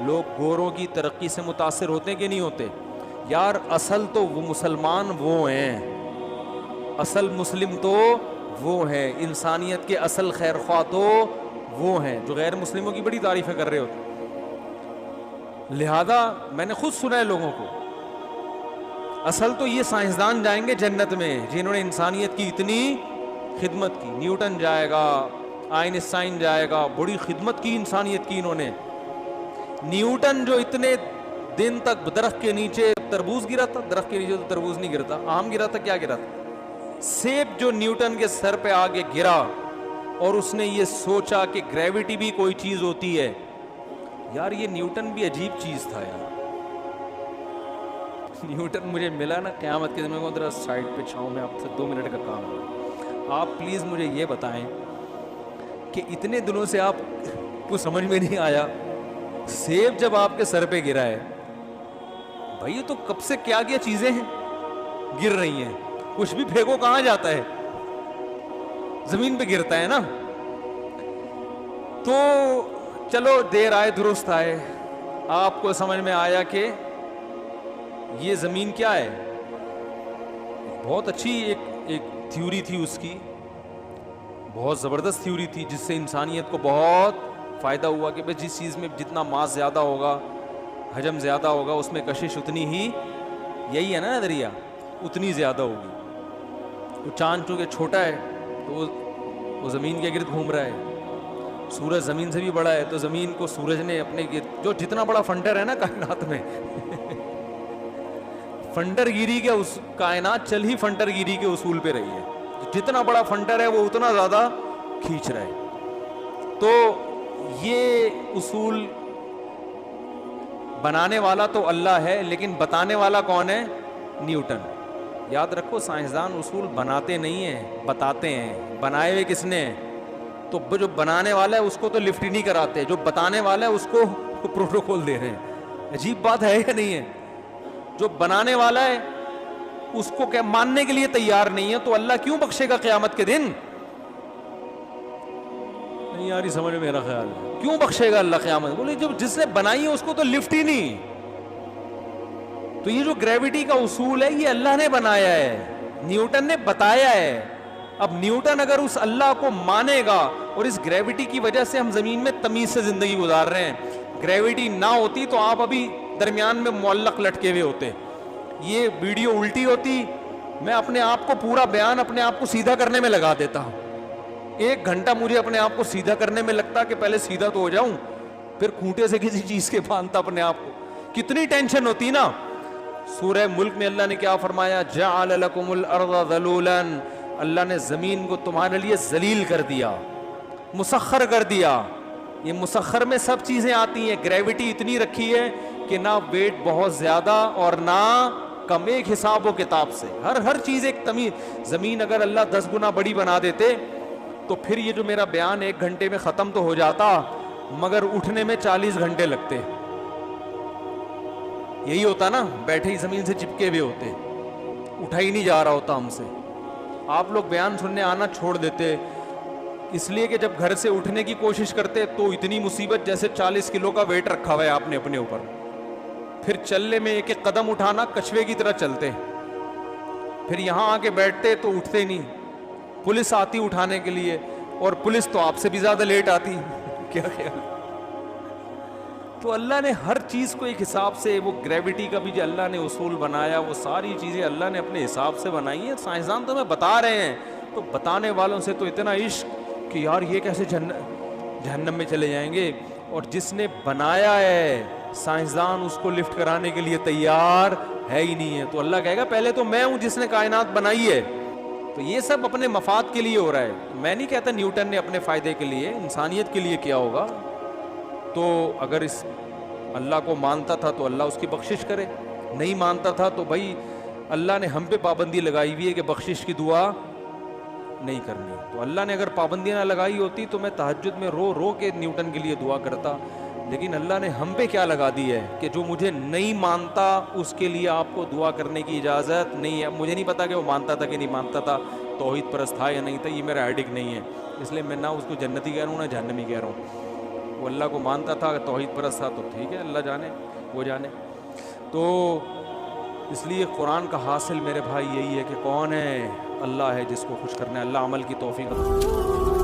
لوگ گوروں کی ترقی سے متاثر ہوتے کہ نہیں ہوتے؟ یار اصل تو وہ مسلمان وہ ہیں، اصل مسلم تو وہ ہیں، انسانیت کے اصل خیر خواہ تو وہ ہیں جو غیر مسلموں کی بڑی تعریفیں کر رہے ہوتے۔ لہذا میں نے خود سنا ہے لوگوں کو، اصل تو یہ سائنسدان جائیں گے جنت میں جنہوں نے انسانیت کی اتنی خدمت کی۔ نیوٹن جائے گا، آئنسٹائن جائے گا، بڑی خدمت کی انسانیت کی انہوں نے۔ نیوٹن جو اتنے دن تک درخت کے نیچے تربوز گرا تھا، درخت کے نیچے تو تربوز نہیں گرتا، آم گرا تھا، کیا گرا تھا؟ سیب جو نیوٹن کے سر پہ آگے گرا اور اس نے یہ سوچا کہ گریوٹی بھی کوئی چیز ہوتی ہے۔ یار یہ نیوٹن بھی عجیب چیز تھا یار۔ نیوٹن مجھے ملا نا قیامت کے دن میں ذرا سائڈ پہ چھاؤں، میں آپ سے 2 منٹ کا کام ہے، آپ پلیز مجھے یہ بتائیں کہ اتنے دنوں سے آپ کو سمجھ میں نہیں آیا سیب جب آپ کے سر پہ گرا ہے، بھائی یہ تو کب سے کیا کیا چیزیں ہیں گر رہی ہیں، کچھ بھی پھینکو کہاں جاتا ہے؟ زمین پہ گرتا ہے نا۔ تو چلو دیر آئے درست آئے، آپ کو سمجھ میں آیا کہ یہ زمین کیا ہے۔ بہت اچھی ایک تھیوری تھی اس کی، بہت زبردست تھیوری تھی جس سے انسانیت کو بہت فائدہ ہوا کہ جس چیز میں جتنا ماس زیادہ ہوگا، حجم زیادہ ہوگا، اس میں کشش اتنی ہی، یہی ہے نا نظریہ، اتنی زیادہ ہوگی۔ تو چاند چونکہ چھوٹا ہے تو وہ زمین کے گرد گھوم رہا ہے، سورج زمین سے بھی بڑا ہے تو زمین کو سورج نے اپنے گرد، جو جتنا بڑا فنڈر ہے نا کائنات میں فنڈر گیری کے اس کائنات چل ہی فنڈر گیری کے اصول پہ رہی ہے، جتنا بڑا فنڈر ہے وہ اتنا زیادہ کھینچ رہا ہے۔ تو یہ اصول بنانے والا تو اللہ ہے، لیکن بتانے والا کون ہے؟ نیوٹن۔ یاد رکھو سائنسدان اصول بناتے نہیں ہیں، بتاتے ہیں۔ بنائے ہوئے کس نے؟ تو جو بنانے والا ہے اس کو تو لفٹ ہی نہیں کراتے، جو بتانے والا ہے اس کو پروٹوکول دے رہے ہیں۔ عجیب بات ہے یا نہیں ہے؟ جو بنانے والا ہے اس کو کیا ماننے کے لیے تیار نہیں ہے، تو اللہ کیوں بخشے گا قیامت کے دن؟ نہیں یاری سمجھ میں میرا خیال ہے، کیوں بخشے گا اللہ قیامت؟ بولے جب جس نے بنائی ہے اس کو تو لفٹ ہی نہیں۔ تو یہ جو گریوٹی کا اصول ہے یہ اللہ نے بنایا ہے، نیوٹن نے بتایا ہے۔ اب نیوٹن اگر اس اللہ کو مانے گا، اور اس گریوٹی کی وجہ سے ہم زمین میں تمیز سے زندگی گزار رہے ہیں، گریوٹی نہ ہوتی تو آپ ابھی درمیان میں معلق لٹکے ہوئے ہوتے، یہ ویڈیو الٹی ہوتی، میں اپنے آپ کو پورا بیان اپنے آپ کو سیدھا کرنے میں لگا دیتا ہوں۔ 1 گھنٹہ مجھے اپنے آپ کو سیدھا کرنے میں لگتا کہ پہلے سیدھا تو ہو جاؤں، پھر کھوٹے سے کسی چیز کے باندھتا اپنے آپ کو، کتنی ٹینشن ہوتی نا۔ سورہ ملک میں اللہ نے کیا فرمایا؟ جعل لکم الارض ذلولا، اللہ نے زمین کو تمہارے لیے ذلیل کر دیا، مسخر کر دیا۔ یہ مسخر میں سب چیزیں آتی ہیں، گریوٹی اتنی رکھی ہے کہ نہ ویٹ بہت زیادہ اور نہ کم، ایک حساب و کتاب سے ہر چیز ایک تمیز۔ زمین اگر اللہ 10 گنا بڑی بنا دیتے تو پھر یہ جو میرا بیان 1 گھنٹے میں ختم تو ہو جاتا، مگر اٹھنے میں 40 گھنٹے لگتے۔ یہی ہوتا نا، بیٹھے ہی زمین سے چپکے ہوئے ہوتے، اٹھا ہی نہیں جا رہا ہوتا ہم سے۔ آپ لوگ بیان سننے آنا چھوڑ دیتے اس لیے کہ جب گھر سے اٹھنے کی کوشش کرتے تو اتنی مصیبت، جیسے 40 کلو کا ویٹ رکھا ہوا ہے آپ نے اپنے اوپر، پھر چلنے میں 1 قدم اٹھانا کچھوے کی طرح چلتے، پھر یہاں آ کے بیٹھتے تو اٹھتے نہیں، پولیس آتی اٹھانے کے لیے، اور پولیس تو آپ سے بھی زیادہ لیٹ آتی کیا خیال؟ تو اللہ نے ہر چیز کو ایک حساب سے، وہ گریوٹی کا بھی جو اللہ نے اصول بنایا، وہ ساری چیزیں اللہ نے اپنے حساب سے بنائی ہیں۔ سائنسدان تو ہمیں بتا رہے ہیں، تو بتانے والوں سے تو اتنا عشق کہ یار یہ کیسے جہنم میں چلے جائیں گے، اور جس نے بنایا ہے سائنسدان اس کو لفٹ کرانے کے لیے تیار ہے ہی نہیں ہے۔ تو اللہ کہے گا پہلے تو میں ہوں جس نے کائنات بنائی ہے۔ تو یہ سب اپنے مفاد کے لیے ہو رہا ہے۔ میں نہیں کہتا نیوٹن نے اپنے فائدے کے لیے، انسانیت کے لیے کیا ہوگا۔ تو اگر اس اللہ کو مانتا تھا تو اللہ اس کی بخشش کرے، نہیں مانتا تھا تو بھائی اللہ نے ہم پہ پابندی لگائی ہوئی ہے کہ بخشش کی دعا نہیں کرنی۔ تو اللہ نے اگر پابندیاں نہ لگائی ہوتی تو میں تہجد میں رو رو کے نیوٹن کے لیے دعا کرتا، لیکن اللہ نے ہم پہ کیا لگا دی ہے کہ جو مجھے نہیں مانتا اس کے لیے آپ کو دعا کرنے کی اجازت نہیں ہے۔ مجھے نہیں پتا کہ وہ مانتا تھا کہ نہیں مانتا تھا، توحید پرست تھا یا نہیں تھا، یہ میرا ایڈک نہیں ہے، اس لیے میں نہ اس کو جنتی کہہ رہا ہوں نہ جہنمی کہہ رہا ہوں۔ وہ اللہ کو مانتا تھا, توحید پرست تھا, تو ٹھیک ہے, اللہ جانے, وہ جانے. تو اس لیے قرآن کا حاصل میرے بھائی یہی ہے کہ کون ہے, اللہ ہے جس کو خوش کرنا ہے. اللہ عمل کی توفیق عطا فرمائے.